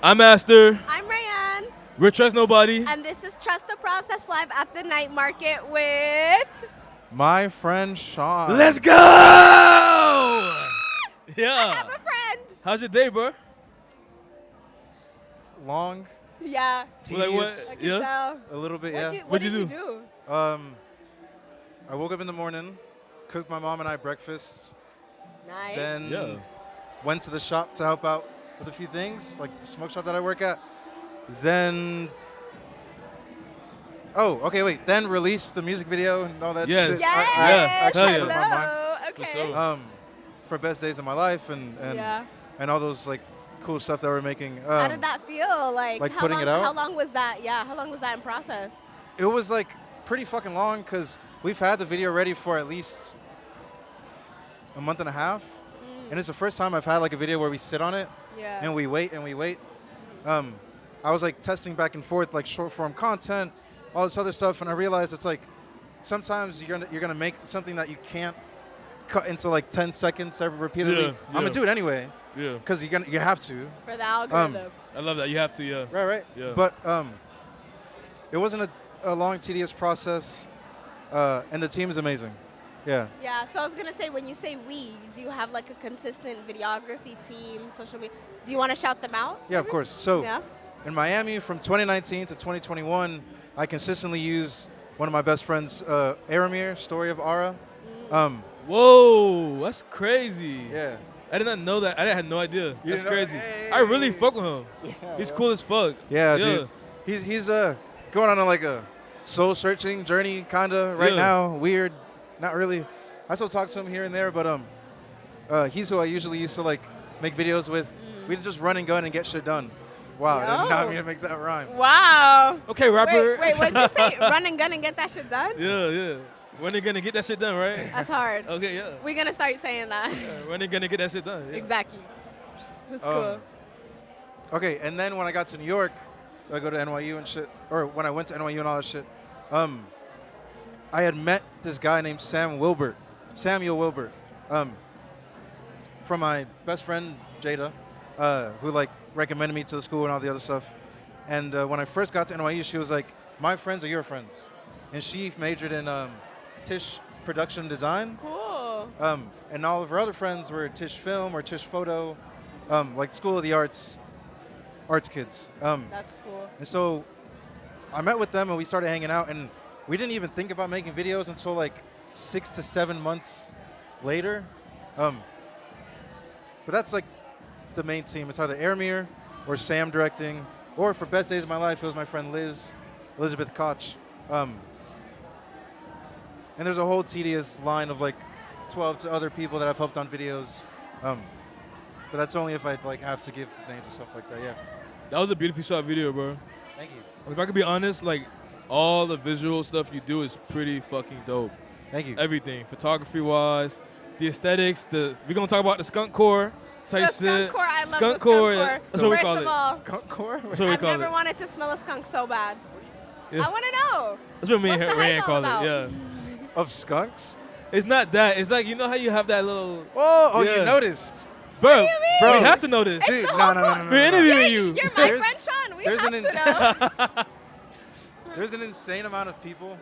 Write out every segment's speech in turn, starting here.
I'm Master. I'm Rayanne. We're Trust Nobody. And this is Trust the Process live at the night market with... My friend Shawn. Let's go! Yeah. I have a friend. How's your day, bro? Long, Yeah. tedious, Like what? I can Yeah. tell. a little bit, What yeah. did you do? I woke up in the morning, cooked my mom and I breakfast, Nice. then Yeah. went to the shop to help out with a few things, like the smoke shop that I work at. Then, then released the music video and all that Yes. shit. Yes. Hell yeah. slipped my mind. Hello. Okay. For sure. For best days of my life and Yeah. and all those like cool stuff that we're making. How did that feel? Like how putting long, it out? How long was that? Yeah. How long was that in process? It was like pretty fucking long because we've had the video ready for at least a month and a half. And it's the first time I've had like a video where we sit on it Yeah. and we wait and we wait. I was like testing back and forth like short form content, all this other stuff, and I realized it's like sometimes you're gonna make something that you can't cut into like 10 seconds repeatedly. Yeah, I'm gonna do it anyway Yeah. because you have to. For the algorithm. I love that. You have to, yeah. Right. Yeah. But it wasn't a long, tedious process, and the team is amazing. Yeah. Yeah, so I was gonna say, when you say we, do you have like a consistent videography team, social media? Do you want to shout them out? Yeah, of course. So Yeah. in Miami from 2019 to 2021, I consistently use one of my best friends, Aramir, Story of Ara. Whoa, that's crazy. Yeah. I did not know that. I had no idea. You That's didn't know? crazy. Hey. I really fuck with him. Yeah, He's bro. cool as fuck. Yeah, dude. He's going on like a soul searching journey kinda right Yeah. now. Weird. Not really. I still talk to him here and there, but he's who I usually used to like make videos with. We'd just run and gun and get shit done. Wow, I did not Yo. mean to make that rhyme. Wow. Okay, rapper. Wait, what did you say? Run and gun and get that shit done? Yeah. When they gonna get that shit done, right? That's hard. Okay, yeah. We're gonna start saying that. When they gonna get that shit done? Yeah. Exactly. That's Um, cool. Okay, and then when I got to New York, I go to NYU and shit, or when I went to NYU and all that shit, I had met this guy named Samuel Wilbert, from my best friend Jada, who like recommended me to the school and all the other stuff. And when I first got to NYU, she was like, "My friends are your friends," and she majored in Tisch production design. Cool. And all of her other friends were Tisch film or Tisch photo, like School of the Arts kids. That's cool. And so I met with them and we started hanging out, and we didn't even think about making videos until like 6 to 7 months later. But that's like the main team. It's either Aramir or Sam directing, or for Best Days of My Life, it was my friend Elizabeth Koch. And there's a whole tedious line of like 12 to other people that I've helped on videos. But that's only if I like have to give names and stuff like that. Yeah. That was a beautifully shot video, bro. Thank you. If I could be honest, like all the visual stuff you do is pretty fucking dope. Thank you. Everything, photography wise, the aesthetics. We're gonna talk about the skunk core type The shit. skunk core, I love skunk the skunk core. core. That's what we First call of it. all, Skunk core? That's what we I've call never it. wanted to smell a skunk so bad. Yeah. I want to know. That's what me and What's the Rand hype call all about? it. Yeah. Of skunks? It's not that. It's like, you know how you have that little. Oh, Yeah. you noticed. Bro, mean? bro, we have to know this. It's Dude, the no, whole no, no, point. no, no, We're no, no. interviewing you. You're my There's- friend Shawn. We there's have an to know. There's an insane amount of people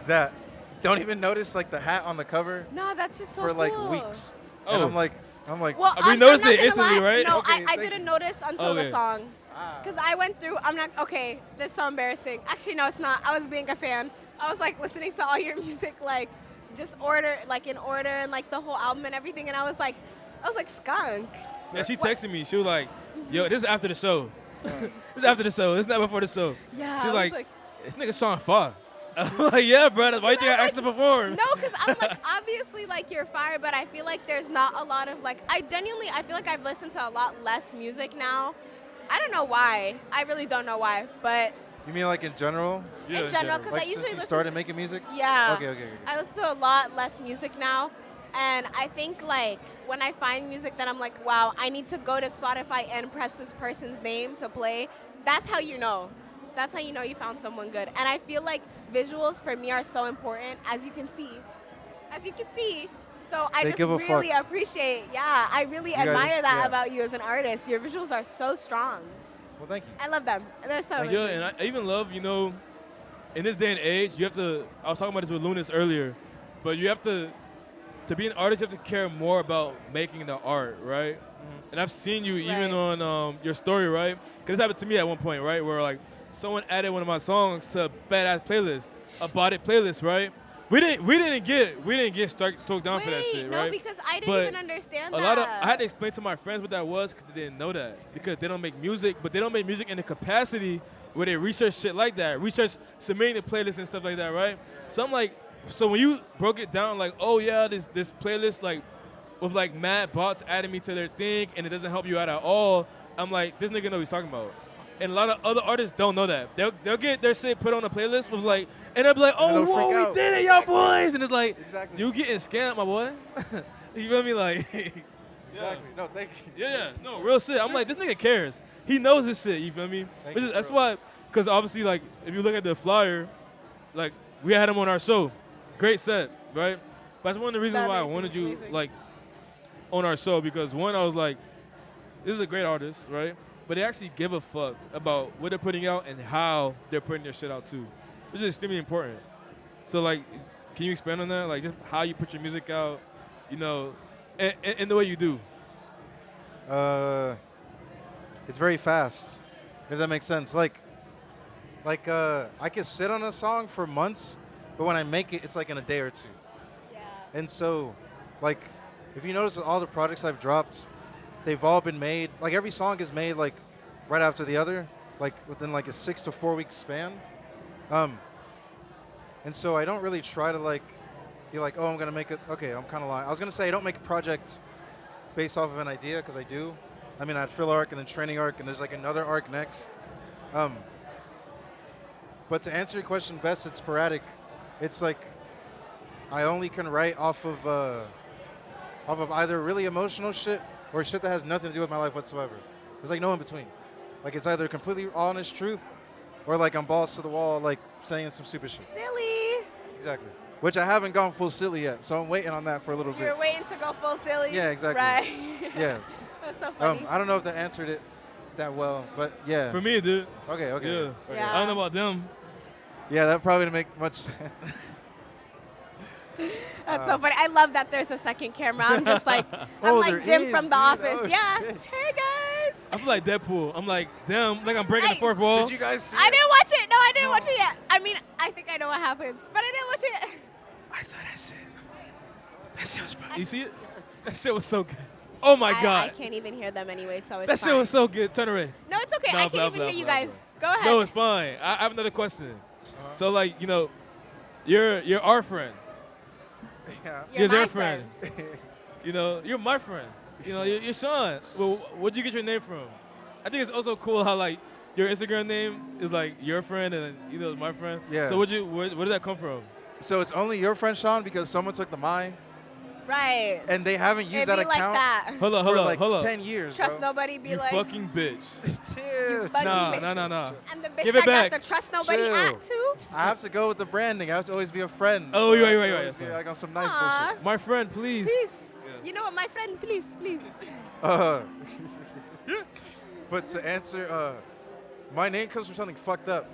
that don't even notice like the hat on the cover No, that shit's so for like cool. weeks. Oh. And I'm like, Well, We I'm noticed not it gonna instantly, lie. right? No, Okay, I thank didn't you. notice until the Okay. song. Because I went through, okay, this is so embarrassing. Actually, no, it's not. I was being a fan. I was like listening to all your music, like just in order and like the whole album and everything. And I was like, skunk. Yeah, she texted me. She was like, yo, this is after the show. This is after the show. This is not before the show. Yeah. She's I was like, this nigga Shawn Fa. I'm like, yeah, bro. That's why you think I asked to perform? no, because I'm like, obviously, like, you're fire, but I feel like there's not a lot of, like, I feel like I've listened to a lot less music now. I don't know why. I really don't know why, but you mean like in general? Yeah, in general, because Like I usually since you listen started to, making music? yeah. Okay. I listen to a lot less music now, and I think, like, when I find music that I'm like, wow, I need to go to Spotify and press this person's name to play, that's how you know. That's how you know you found someone good. And I feel like visuals for me are so important, as you can see. So I They just give a really fuck. appreciate, I really You guys- admire that yeah. about you as an artist. Your visuals are so strong. Well, thank you. I love them. They're so Like, yeah, amazing. and I even love, in this day and age, you have to. I was talking about this with Lunas earlier, but you have to be an artist. You have to care more about making the art, right? And I've seen you even Right. on your story, right? Because this happened to me at one point, right? Where like someone added one of my songs to a fat ass playlist, a bought it playlist, right? We didn't get struck down for that Wait, shit, no, right? because I didn't But even understand a that. lot of I had to explain to my friends what that was because they didn't know that because they don't make music, but they don't make music in the capacity where they research shit like that, research submitting the playlists and stuff like that, right? So I'm like, so when you broke it down, like, oh yeah, this playlist like with like mad bots adding me to their thing and it doesn't help you out at all, I'm like, this nigga know what he's talking about. And a lot of other artists don't know that. They'll get their shit put on a playlist with like, and they'll be like, And oh, they'll freak whoa, we out. did it, y'all boys. And it's like, Exactly. you getting scammed, my boy. You feel me? Like, Exactly. No, thank you. yeah, no, real shit. I'm like, this nigga cares. He knows his shit, you feel me? Thank Which you, is, that's bro. why, because obviously, like, if you look at the flyer, like, we had him on our show. Great set, right? But that's one of the reasons why I Amazing, wanted you, amazing. like, on our show because, one, I was like, this is a great artist, right? But they actually give a fuck about what they're putting out and how they're putting their shit out, too, which is extremely important. So, like, can you expand on that? Like, just how you put your music out, and the way you do. It's very fast, if that makes sense. Like I can sit on a song for months, but when I make it, it's like in a day or two. Yeah. And so, like, if you notice all the projects I've dropped, they've all been made, like every song is made like right after the other, like within like a 6 to 4 week span. And so I don't really try to like be like, oh, I'm gonna make it. Okay, I'm kind of lying. I was gonna say I don't make a project based off of an idea because I do. I mean, I had fill arc and then training arc, and there's like another arc next. But to answer your question best, it's sporadic. It's like I only can write off of either really emotional shit or shit that has nothing to do with my life whatsoever. There's like no in between. Like it's either completely honest truth or like I'm balls to the wall, like saying some stupid shit. Silly. Exactly. Which I haven't gone full silly yet, so I'm waiting on that for a little You're bit. waiting to go full silly. Yeah, exactly. Right. Yeah. That's so funny. I don't know if that answered it that well, but yeah. For me, dude. Okay. Yeah. Okay. Yeah. I don't know about them. Yeah, that probably didn't make much sense. That's so funny. I love that there's a second camera. I'm just like, I'm Oh, there like Jim is, from The dude. Office. Oh, Yeah. shit. Hey guys. I feel like Deadpool. I'm like, damn, like I'm breaking the Hey, fourth wall. Did you guys see I it? didn't watch it. No, I didn't No. watch it yet. I mean, I think I know what happens, but I didn't watch it. I saw that shit. That shit was fun. You see it? That shit was so good. Oh my I God. can't even hear them anyway, so it's That fine. shit was so good. Turn around. No, it's okay. No, I can't blah, even blah, hear you blah, guys. Go ahead. No, it's fine. I have another question. So like, you're our friend. Yeah. You're their my friend. You're my friend. You're Shawn. Well, where'd you get your name from? I think it's also cool how like your Instagram name is like your friend and it's my friend. Yeah. So where did that come from? So it's only your friend Shawn because someone took the mine, Right. and they haven't used It'd that be like account that. Hold up, for hold like up. 10 years. Trust bro. nobody. Be You like. fucking bitch. Chill. Fucking Nah, bitch. nah. And the bitch Give it that back. got the trust nobody Chill. at too. I have to go with the branding. I have to always be a friend. Oh, so you're I have right, to right, always right. be, like on some nice Aw. bullshit. My friend, please. Please. Yeah. You know what, my friend? Please. But to answer, my name comes from something fucked up.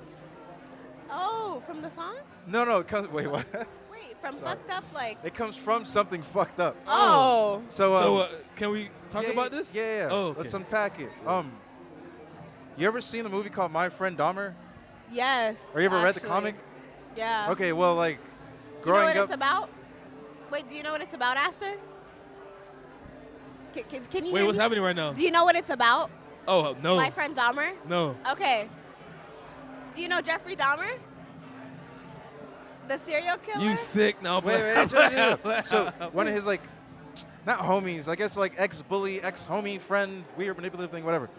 Oh, from the song? No, it comes. Wait, what? Wait, from Sorry. fucked up like. It comes from something fucked up. Oh. So, So can we talk yeah, about this? Yeah. Oh, okay. Let's unpack it. You ever seen a movie called My Friend Dahmer? Yes. Or you ever read the actually. comic? Yeah. Okay, well, like, You know growing what up. it's about? Wait, do you know what it's about, Aster? Can you Wait, hear what's me? happening right now? Do you know what it's about? Oh no. My Friend Dahmer? No. Okay. Do you know Jeffrey Dahmer? The serial killer? You sick now? Wait, chill. So one of his like, not homies, I guess like ex-bully, ex-homie, friend, weird manipulative thing, whatever.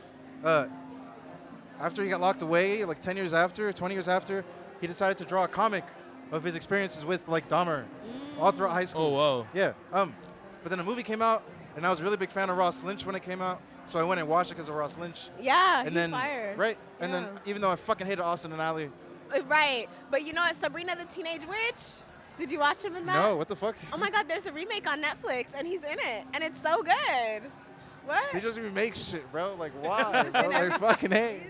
After he got locked away, like 10 years after, 20 years after, he decided to draw a comic of his experiences with like Dahmer, all throughout high school. Oh wow. Yeah. But then a movie came out, and I was a really big fan of Ross Lynch when it came out, so I went and watched it because of Ross Lynch. Yeah, And he's then, fired. right? And then Yeah. even though I fucking hated Austin and Ally, Right. But you know what? Sabrina the Teenage Witch? Did you watch him in that? No, what the fuck? Oh my God, there's a remake on Netflix, and he's in it, and it's so good. What? They just remake shit, bro. Like, why? Just bro? in Like, every- fucking hey.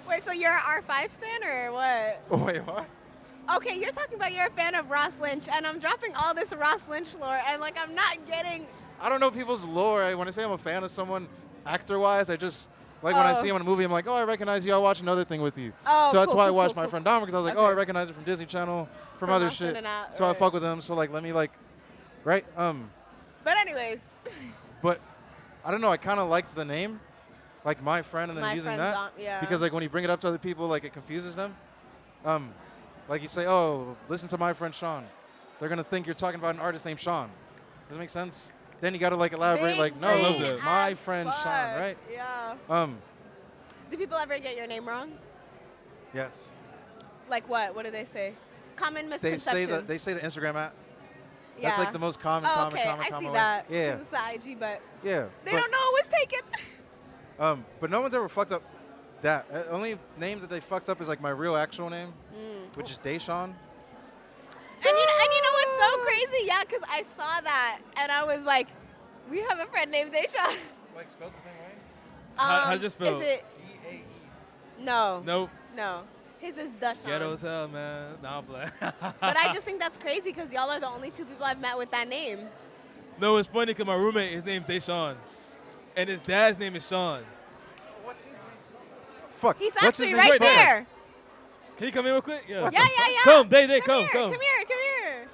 Wait, so you're an R5 stan or what? Oh, wait, what? Okay, you're talking about you're a fan of Ross Lynch, and I'm dropping all this Ross Lynch lore, and like I'm not getting. I don't know people's lore. When I say I'm a fan of someone, actor-wise, I just like when I see him in a movie, I'm like, oh, I recognize you. I'll watch another thing with you. Oh, so that's cool, why I cool, watched cool, My cool. Friend Dahmer because I was like, Okay. oh, I recognize it from Disney Channel, from other Austin shit. and out, So I right. fuck with them. So like, let me like, right? But anyways, But I don't know. I kind of liked the name, like My Friend, and then My using Friend that yeah. because like when you bring it up to other people, like it confuses them. Like you say, oh, listen to My Friend Shawn. They're gonna think you're talking about an artist named Shawn. Does that make sense? Then you gotta like elaborate, Big like, no, I love that. My as Friend fuck. Shawn, right? Yeah. Do people ever get your name wrong? Yes. Like what? What do they say? Common They misconceptions. say the Instagram at. Yeah. That's like the most common, Oh, common, okay. common, I common see way. that. Yeah. 'Cause it's the IG, but Yeah. they don't know it was taken. But no one's ever fucked up that. Only names that they fucked up is like my real actual name, which is Deshawn. And you know what's so crazy? Yeah, because I saw that and I was like, we have a friend named Deshawn. Like spelled the same way? How's it spelled? Is it? D-A-E. No. Nope. No. His is Deshawn. Ghetto as hell, man. Nah, I'm playing. But I just think that's crazy because y'all are the only two people I've met with that name. No, it's funny because my roommate, his name's Deshawn. And his dad's name is Shawn. Fuck. He's what's his actually name right spelled? there. Can you come in real quick? Yeah. Yeah. Come, come. Here, come. Come here.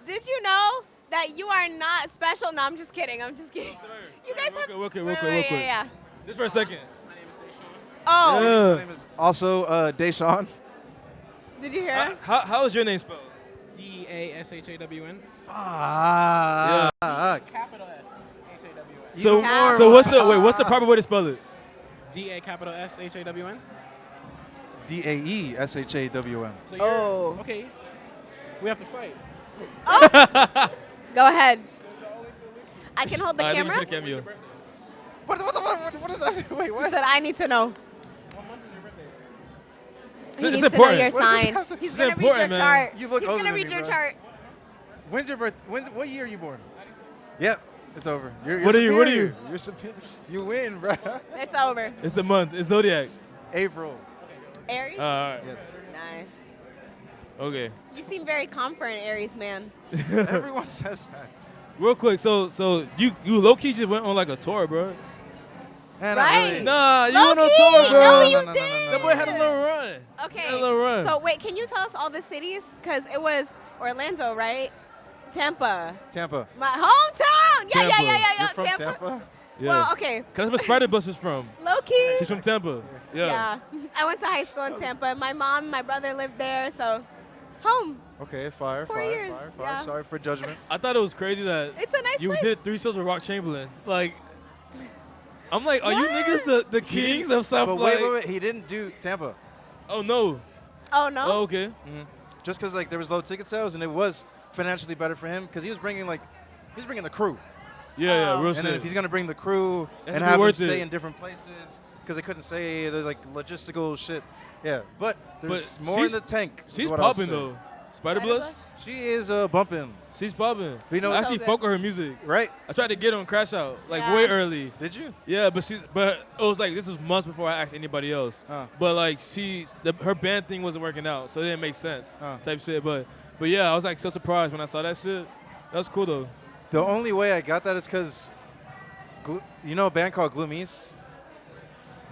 Did you know that you are not special? No, I'm just kidding. You guys have. Real quick. Yeah. Just for a second. Oh, Yeah. His name is also Deshawn. did you hear? How is your name spelled? D-A-S-H-A-W-N. Fuck. Capital S-H-A-W-N. So, Carol. so what's the proper way to spell it? D-A capital S-H-A-W-N. D-A-E-S-H-A-W-N. So you're, Oh. okay. We have to fight. Go ahead. I can hold the Alright, camera. thank you for the cameo. What is that? Wait, He what? said, I need to know. What month is your birthday? He It's needs to know important. your What does this sign. have to- He's It's gonna read your important, man. chart. You look He's older gonna than read me, your bro. chart. When's your birth? What year are you born? Yep, it's over. You're What are you- what are superior. you? You're superior. You win, bro. It's over. It's the month. It's Zodiac. April. Aries. All right. Yes. Nice. Okay. You seem very confident, Aries man. Everyone says that. Real quick. So you low key just went on like a tour, bro. And Right. I really, Nah, you Low went on key. tour, bro. No, you no, did. That boy had a little run. Okay. Had a little run. So wait, can you tell us all the cities? Cause it was Orlando, right? Tampa. Tampa. My hometown. Yeah. Tampa. You're from Tampa? Yeah. Well, okay. Cause that's where Spider Bus is from. Low key. She's from Tampa. Yeah. Yeah. I went to high school in Tampa. My mom and my brother lived there, so home. Okay, fire. 4 years, yeah. Sorry for judgment. I thought it was crazy that It's a nice you place. did 3 shows with Rock Chamberlain. Like, I'm like, are you What? niggas the kings of South? But like, wait. He didn't do Tampa. Oh no. Oh no. Oh, okay. Just because like there was low ticket sales and it was financially better for him because he was bringing the crew. Yeah, Oh. real And shit. then if he's gonna bring the crew That's and be have them worth stay it. in different places because they couldn't stay, there's like logistical shit. Yeah, but there's But more in she's- the tank. is She's what I'll popping say. though. Spider Spider Blush? She is bumping, She's popping. You know- I actually So good. fuck with her music. right? I tried to get her on Crash Out like Yeah. way early. Did you? Yeah, but it was like this was months before I asked anybody else. But like her band thing wasn't working out, so it didn't make sense. Type shit. But yeah, I was like so surprised when I saw that shit. That was cool though. The only way I got that is because, you know a band called Gloom East?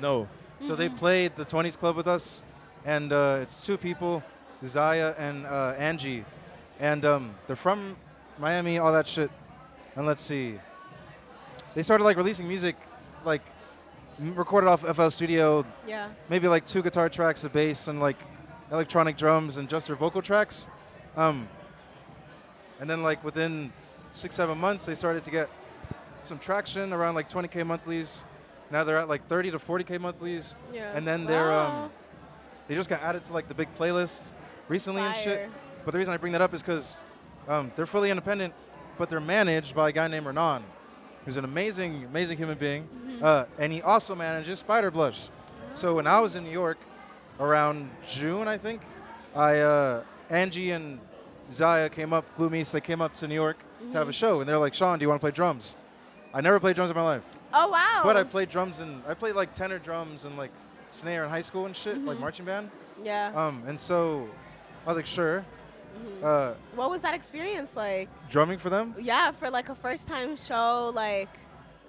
No. So they played the 20s Club with us, and it's 2 people, Zaya and Angie. And they're from Miami, all that shit. And let's see. They started like releasing music, like recorded off FL Studio, Yeah. maybe like 2 guitar tracks, a bass, and like electronic drums, and just their vocal tracks. And then like within 6-7 months, they started to get some traction around like 20K monthlies. Now they're at like 30 to 40K monthlies. Yeah. And then Wow. they just got added to like the big playlist recently and shit. Fire. But the reason I bring that up is because they're fully independent, but they're managed by a guy named Renan, who's an amazing, amazing human being. And he also manages Spider Blush. So when I was in New York around June, I think, I Angie and Zaya came up, Gloomies, they came up to New York to have a show, and they're like, Shawn, do you want to play drums? I never played drums in my life. Oh wow. But I played drums, and I played like tenor drums and like snare in high school and shit, like marching band. Yeah. And so I was like, sure. What was that experience like? Drumming for them? Yeah, for like a first time show, like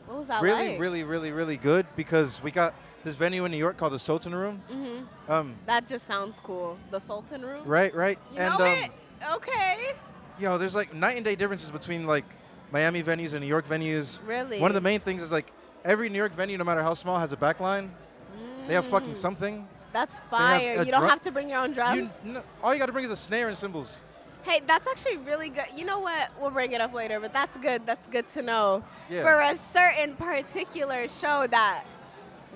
what was that Really, like? really, really, really good because we got this venue in New York called the Sultan Room. That just sounds cool. The Sultan Room. Right. You And know it? Okay. yo, there's like night and day differences between like Miami venues and New York venues. Really? One of the main things is like every New York venue, no matter how small, has a back line. They have fucking something. That's have fire. a You don't drum- have to bring your own drums. All you got to bring is a snare and cymbals. Hey, that's actually really good. You know what? We'll bring it up later, but that's good. That's good to know. Yeah. For a certain particular show that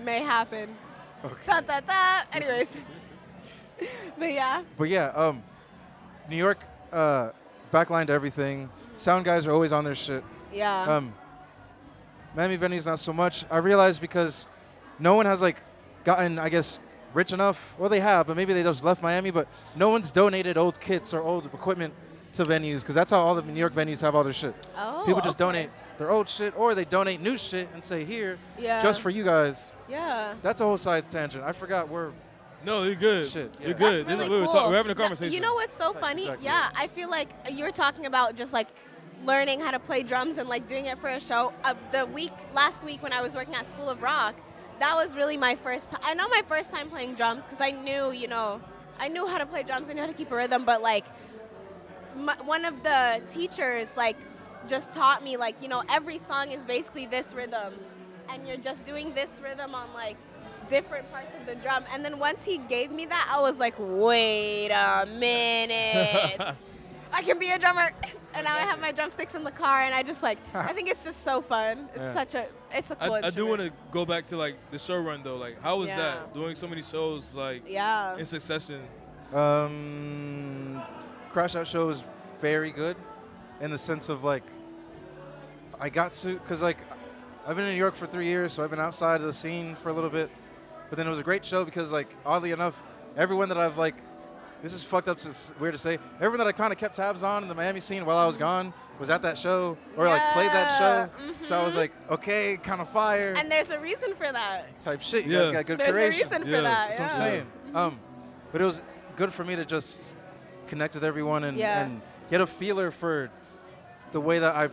may happen. Okay. Da, da, da. Anyways. But yeah. But yeah, New York, backline to everything. Sound guys are always on their shit. Yeah. Miami venues not so much. I realized because no one has like gotten, I guess, rich enough. Well, they have, but maybe they just left Miami. But no one's donated old kits or old equipment to venues because that's how all the New York venues have all their shit. Oh, People just okay. donate their old shit, or they donate new shit and say, here, Yeah. just for you guys. Yeah. That's a whole side tangent. I forgot where. No, you're good. Shit, yeah. You're good. That's really This is- cool. we're having a No, conversation. you know what's so funny? Exactly. Yeah, I feel like you're talking about just like learning how to play drums and like doing it for a show. Last week when I was working at School of Rock, that was really my first time. I know my first time playing drums because I knew, I knew how to play drums. I knew how to keep a rhythm, but like one of the teachers like just taught me like, every song is basically this rhythm and you're just doing this rhythm on like different parts of the drum. And then once he gave me that, I was like, wait a minute. I can be a drummer. And now I have my drumsticks in the car and I just like, I think it's just so fun. It's Yeah. it's a cool I do want instrument. to go back to like the show run though. Like, how was Yeah. that doing so many shows like Yeah. in succession? Crash Out show was very good in the sense of like I got to because like I've been in New York for 3 years, so I've been outside of the scene for a little bit. But then it was a great show because like oddly enough, everyone that I've like, this is fucked up, so it's weird to say, everyone that I kind of kept tabs on in the Miami scene while I was gone was at that show or like played that show. So I was like, okay, kind of fire And there's a reason for that. type shit. You Yeah. guys got good There's a curation. reason for Yeah, that. That's what I'm yeah. saying. But it was good for me to just connect with everyone and, Yeah. and get a feeler for the way that I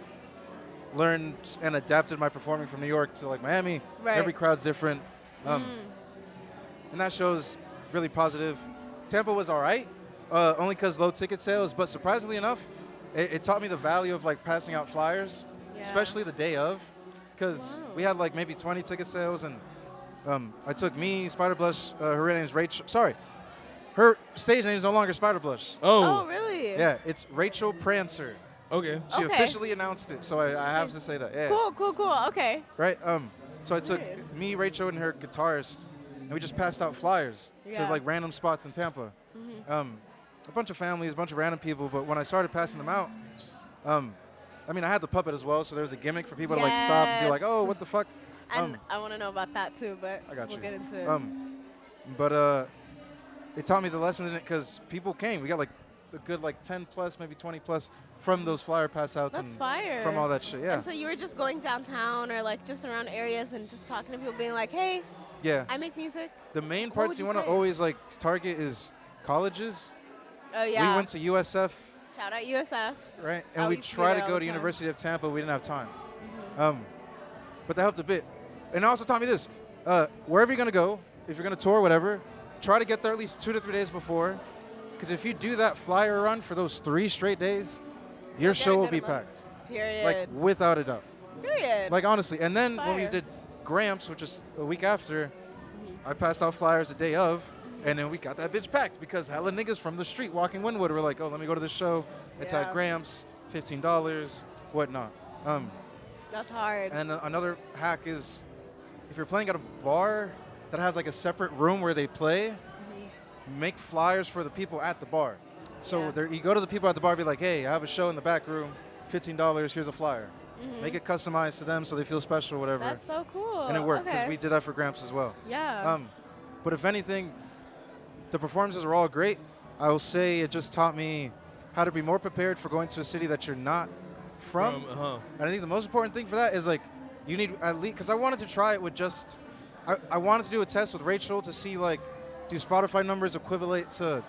learned and adapted my performing from New York to like Miami. Right. Every crowd's different. And that show's really positive. Tampa was all right, only because low ticket sales, but surprisingly enough, it taught me the value of like passing out flyers, Yeah. especially the day of, because we had like maybe 20 ticket sales, and I took me, Spider Blush, her name's Rachel, sorry, her stage name is no longer Spider Blush. Oh, really? Yeah, it's Rachel Prancer. Okay. She Okay. officially announced it, so I have to say that. Yeah. Cool. Okay. Right? So I took Weird. me, Rachel, and her guitarist, and we just passed out flyers to Yeah. like random spots in Tampa. A bunch of families, a bunch of random people, but when I started passing them out, I mean, I had the puppet as well, so there was a gimmick for people to like stop and be like, Yes. oh, what the fuck? And I want to know about that too, but I got we'll you. get into it. But it taught me the lesson in it because people came. We got like a good like 10 plus, maybe 20 plus from those flyer pass outs That's and fire. from all that shit. Yeah. And so you were just going downtown or like just around areas and just talking to people, being like, "Hey, Yeah. I make music." The main What parts would you you want to say? always like target is colleges. Oh yeah. We went to USF. Shout out USF. Right, I and we used to be tried there to all go the to time. University of Tampa. We didn't have time, but that helped a bit. And it also taught me this: wherever you're gonna go, if you're gonna tour, whatever, try to get there at least 2 to 3 days before, because if you do that flyer run for those 3 straight days, your You'll get a show will good be amount. packed, Period. like without a doubt. Period. Like honestly. And then when we Fire. did Gramps, which is a week after, I passed out flyers the day of. And then we got that bitch packed because hella niggas from the street walking Wynwood were like, oh, let me go to this show. It's Yeah. at Gramps, $15, whatnot. That's hard. And another hack is if you're playing at a bar that has like a separate room where they play, make flyers for the people at the bar. So Yeah. you go to the people at the bar, be like, hey, I have a show in the back room, $15, here's a flyer. Make it customized to them so they feel special, whatever. That's so cool. And it worked because Okay. we did that for Gramps as well. Yeah. But if anything, the performances are all great. I will say it just taught me how to be more prepared for going to a city that you're not from. And I think the most important thing for that is like you need at least, because I wanted to try it with just, I wanted to do a test with Rachel to see like, do Spotify numbers equivalent to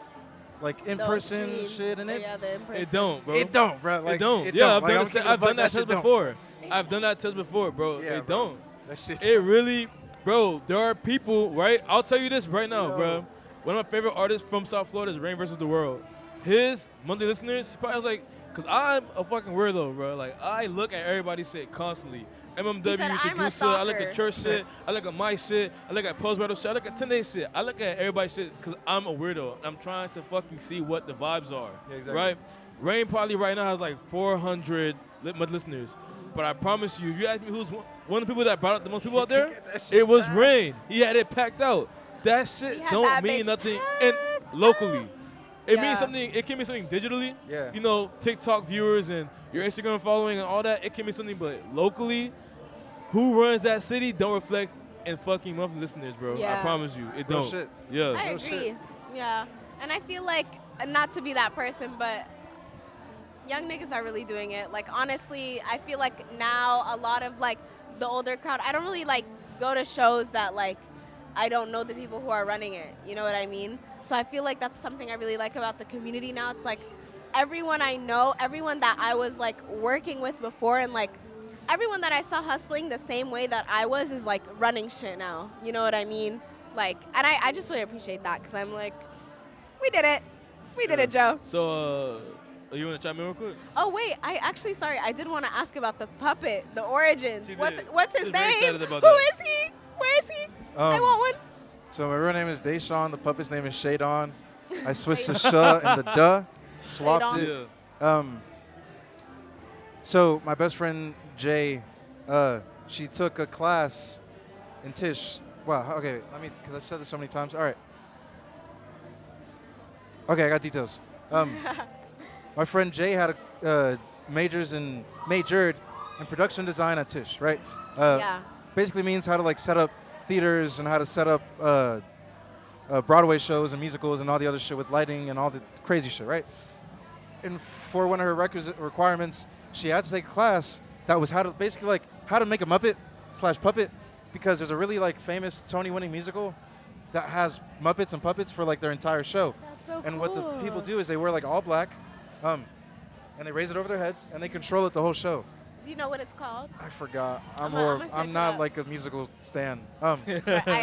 like in-person streams. shit, and Yeah, the in-person. It don't, bro. it don't, bro. Like, It don't. It Yeah, don't. Like, I've done that test shit don't. before. I've done that test before, bro. Yeah, It bro. don't. That shit. It really, bro. There are people, right? I'll tell you this right now, Yo. bro. One of my favorite artists from South Florida is Rain vs. the World. His monthly listeners probably was like, cause I'm a fucking weirdo, bro. Like I look at everybody's shit constantly. MMW, He said, "I'm a Introducer, I look stalker." at church shit, I look at my shit, I look at post battle shit, I look at 10-day shit. I look at everybody's shit because I'm a weirdo. I'm trying to fucking see what the vibes are, Yeah, exactly. right? Rain probably right now has like 400 monthly listeners. But I promise you, if you ask me who's one of the people that brought out the most people out there, That shit it was packed. Rain. He had it packed out. That shit He had don't that mean bitch nothing and locally. It Yeah. means something. It can mean something digitally. Yeah. You know, TikTok viewers and your Instagram following and all that. It can mean something, but locally, who runs that city don't reflect in fucking monthly listeners, bro. I Yeah. promise you, it Real don't. shit. Yeah. I No agree. shit. Yeah. And I feel like, not to be that person, but young niggas are really doing it. Like, honestly, I feel like now a lot of, like, the older crowd, I don't really, like, go to shows that, like, I don't know the people who are running it. You know what I mean? So I feel like that's something I really like about the community now. It's like everyone I know, everyone that I was, like, working with before, and, like, everyone that I saw hustling the same way that I was is, like, running shit now. You know what I mean? Like, and I just really appreciate that because I'm like, we did it. We did it, Joe. So, you want to chime in real quick? Oh, wait. Sorry. I did want to ask about the puppet, the origins. She What's did. his She's very name? excited about Who that. is he? Where is he? I want one. So my real name is Deshawn. The puppet's name is Shawn. I switched the sh and the duh, swapped Shawn. it. Yeah. So my best friend Jay, she took a class in Tish. Wow. Okay. Because I've said this so many times. All right. Okay, I got details. My friend Jay had majored in production design at Tish, right? Yeah. Basically means how to like set up theaters and how to set up Broadway shows and musicals and all the other shit with lighting and all the crazy shit, right? And for one of her requirements, she had to take a class that was how to make a Muppet/puppet, because there's a really like famous Tony-winning musical that has Muppets and puppets for like their entire show. That's so And what the cool. people do is they wear like all black, and they raise it over their heads and they control it the whole show. Do you know what it's called? I forgot. I'ma search I'm it not up. like a musical stan. I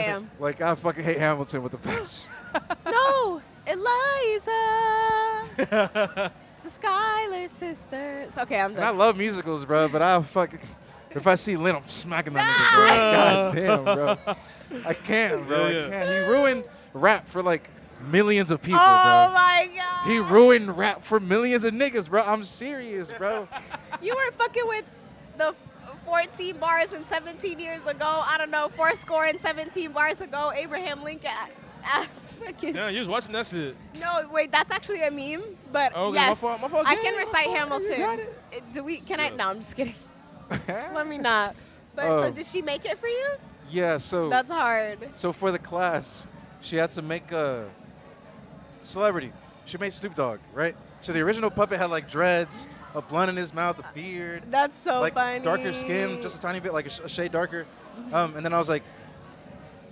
am. Like I fucking hate Hamilton with the passion. No, Eliza. The Schuyler sisters. Okay, I'm And I done. love musicals, bro, but I fucking if I see Lynn, I'm smacking that nigga, bro. God damn, bro. I can't, bro. Yeah, yeah. I can't. He ruined rap for like millions of people, Oh bro. my God. He ruined rap for millions of niggas, bro. I'm serious, bro. You were fucking with the 14 bars and 17 years ago. I don't know, 417 bars ago. Abraham Lincoln ass fucking. Damn, you was watching that shit. No, wait, that's actually a meme. But Okay, yes, my fault. I Yeah, can my recite fault. Hamilton. You got it. Can I? No, I'm just kidding. Let me not. But Oh. so did she make it for you? Yeah, so That's hard. so for the class, she had to make a celebrity. She made Snoop Dogg, right? So the original puppet had like dreads, a blunt in his mouth, a beard, That's so like funny. darker skin, just a tiny bit, like a shade darker. And then I was like,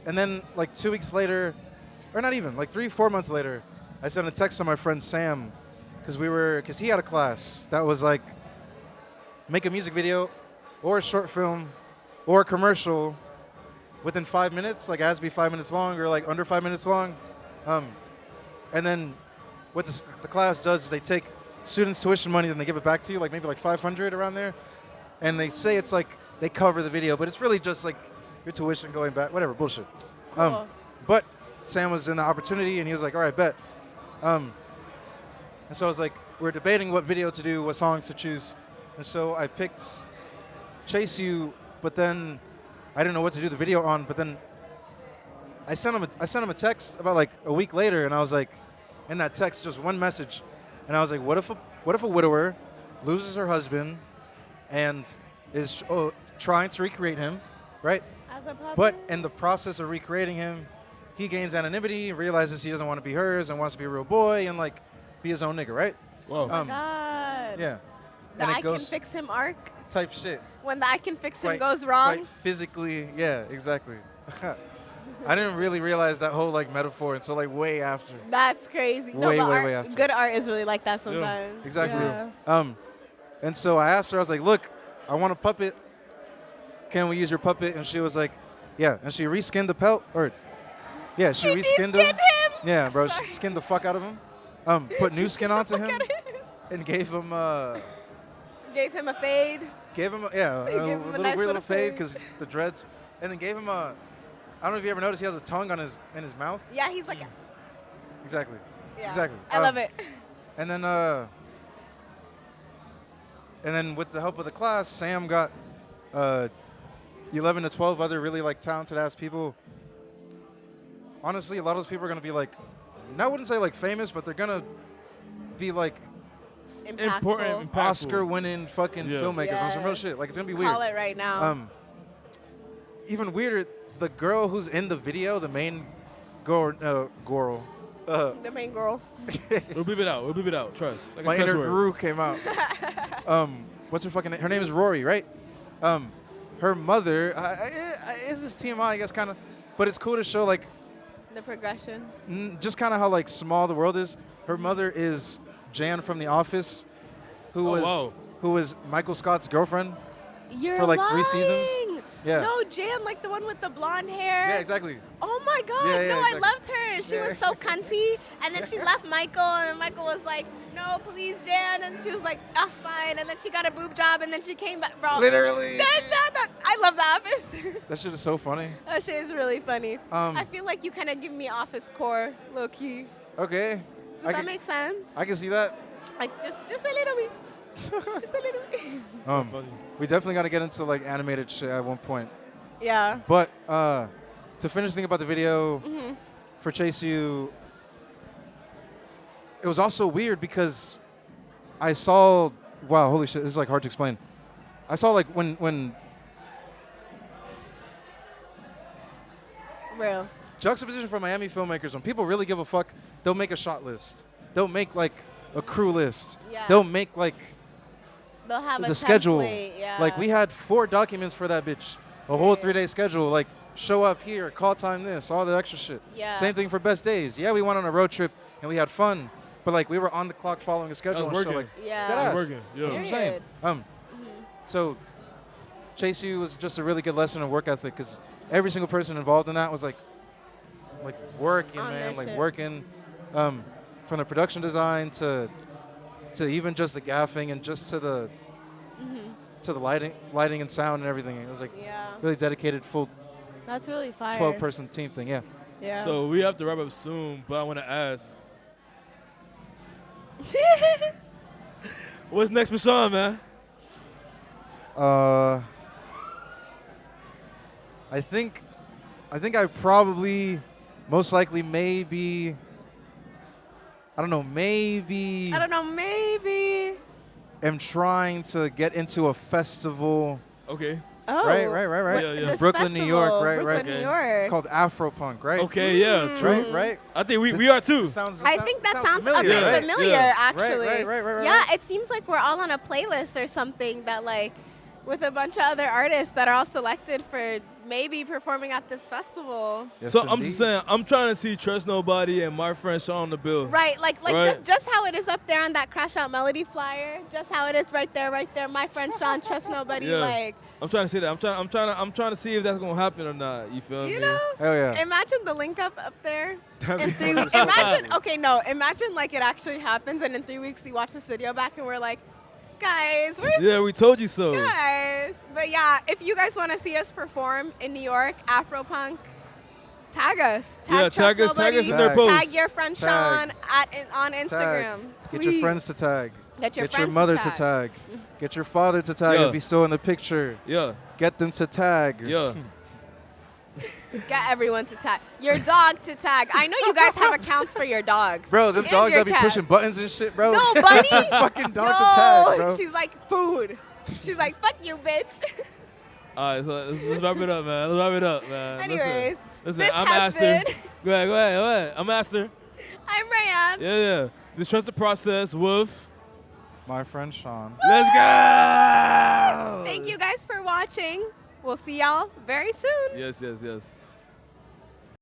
and then like 2 weeks later, or not even, like 3-4 months later, I sent a text to my friend Sam, because he had a class that was like, make a music video, or a short film, or a commercial, within 5 minutes. Like it has to be 5 minutes long, or like under 5 minutes long. And then what the class does is they take students' tuition money and they give it back to you, like maybe like 500 around there. And they say it's like they cover the video, but it's really just like your tuition going back, whatever, bullshit. Cool. But Sam was in the opportunity and he was like, all right, bet. And so I was like, we're debating what video to do, what songs to choose. And so I picked Chase You, but then I didn't know what to do the video on, but then I sent him a text about like a week later, and I was like, in that text, just one message, and I was like, what if a widower loses her husband and is trying to recreate him, right? As a puppet? But in the process of recreating him, he gains anonymity, realizes he doesn't want to be hers and wants to be a real boy and like be his own nigga, right? Whoa. God. Yeah. The And it I goes can fix him arc. type shit. When the I can fix him Quite- goes wrong. Quite physically, yeah, exactly. I didn't really realize that whole like metaphor until like way after. That's crazy. Way, but way, art, way after. good art is really like that sometimes. Exactly. Yeah. And so I asked her, I was like, look, I want a puppet. Can we use your puppet? And she was like, yeah. And she reskinned the pelt, or yeah, she reskinned de-skinned him? Yeah, bro, Sorry. she skinned the fuck out of him. Put new skin onto Fuck him outta here. and gave him Gave him a fade. Gave him a Gave him a little nice weird little little fade fade. because the dreads, and then gave him a. I don't know if you ever noticed he has a tongue on in his mouth. Yeah, he's like, Exactly. yeah. Exactly. I love it. And then with the help of the class, Sam got 11 to 12 other really like talented ass people. Honestly, a lot of those people are gonna be like, I wouldn't say like famous, but they're gonna be like Important. Impactful. Oscar-winning fucking Yeah. filmmakers on some real Yes. shit. Like it's gonna be weird. Call it right now. Even weirder, the girl who's in the video, the main girl, The main girl. We'll beep it out. We'll beep it out. Trust. Like a my cuss inner word. guru came out. What's her fucking name? Her name is Rory, right? Her mother, is this TMI, I guess, kind of, but it's cool to show like The progression. just kind of how like small the world is. Her mother is Jan from The Office, who Oh, was Michael Scott's girlfriend. You're For, like, 3 seasons? lying. Yeah. No, Jan, like the one with the blonde hair. Yeah, exactly. Oh my God! Yeah, yeah, no, exactly. I loved her. She Yeah. was so cunty, and then she left Michael, and Michael was like, "No, please, Jan," and she was like, "Ah, fine." And then she got a boob job, and then she came back. Bro, Literally. I love The Office. That shit is so funny. That shit is really funny. Um, I feel like you kind of give me Office core, low key. Okay. Does that make sense? I can see that. Like just a little bit, just a little bit. Funny. We definitely got to get into like animated shit at one point. Yeah. But to finish thinking about the video Mhm. for Chase You, it was also weird because I saw, wow, holy shit, this is like hard to explain. I saw like when Real. juxtaposition for Miami filmmakers, when people really give a fuck, they'll make a shot list. They'll make like a crew list. Yeah. They'll make like They'll have the a schedule. template, yeah. Like we had 4 documents for that bitch. A whole Yeah. 3-day schedule. Like show up here, call time this, all the extra shit. Yeah. Same thing for best days. Yeah, we went on a road trip and we had fun, but like we were on the clock following a schedule and working. shit. Like Yeah. dead ass. Working. Yeah. That's what I'm saying. Period. So Chase You was just a really good lesson in work ethic because every single person involved in that was like working, On man, their like shit. working, from the production design to even just the gaffing and just to the lighting and sound and everything. It was like Yeah. really dedicated, full That's really fire. 12-person team thing. Yeah. Yeah. So we have to wrap up soon, but I want to ask, what's next for Shawn, man? I think I probably, most likely, maybe. I don't know. Maybe. I don't know, maybe. Am trying to get into a festival. Okay. Oh. Right. Yeah, yeah. This Brooklyn, New York, festival, right, Brooklyn, right. New York. Called Afropunk, right? Okay. Yeah. True. Right. I think we are too. I think that sounds a familiar, bit right? familiar, Yeah. actually. Right. Yeah, it seems like we're all on a playlist or something that, like, with a bunch of other artists that are all selected for maybe performing at this festival. Yes, So I'm indeed. just saying, I'm trying to see Trust Nobody and my friend Shawn on the bill. Right, like Right. just how it is up there on that Crash Out Melody flyer, just how it is right there. My friend Shawn, Trust Nobody, Yeah. like, I'm trying to say that. I'm trying to see if that's gonna happen or not. You feel me? you know? Hell yeah. Imagine the link up there. That'd In be 3 fun weeks. as fuck. Imagine like it actually happens, and in 3 weeks we watch this video back and we're like, guys, where's Yeah, we told you so. guys? But yeah, if you guys want to see us perform in New York, Afropunk, tag us. Yeah, Trust tag us Nobody, in their Tag. posts. Tag your friend Tag. Shawn on Instagram. Tag. Get your Please. friends to tag. Get your Get your friends mother to to tag. tag. Get your father to tag Yeah. if he's still in the picture. Yeah. Get them to tag. Yeah. Get everyone to tag. Your dog to tag. I know you guys have accounts for your dogs. Bro, them and dogs your that be cats. pushing buttons and shit, bro. No, Get buddy. your fucking dog No, to tag, bro. she's like, food. She's like, fuck you, bitch. All right, so let's wrap it up, man. Let's wrap it up, man. Anyways, listen, this I'm has Aster. been- Go ahead. I'm Aster. I'm Rayanne. Yeah. Just trust the process with. My friend Shawn. Let's go! Thank you guys for watching. We'll see y'all very soon. Yes.